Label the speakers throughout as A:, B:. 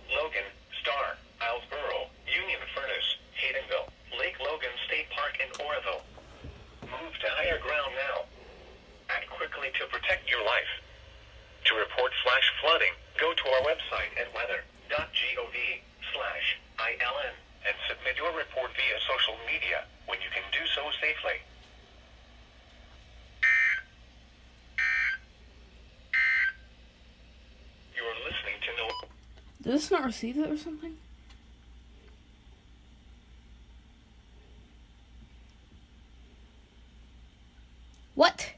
A: Logan, Star, Islesboro, Union Furnace, Haydenville, Lake Logan State Park, and Oroville. Move to higher ground now. Act quickly to protect your life. To report flash flooding, go to our website at weather.gov/ILN and submit your report via social media when you can do so safely. You are listening to no.
B: Did this not receive it or something? What?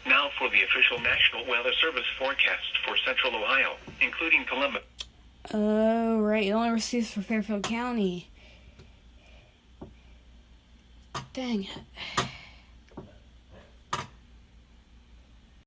A: Now for the official National Weather Service forecast for Central Ohio, including Columbus.
B: Oh, right. It only receives for Fairfield County. Dang it.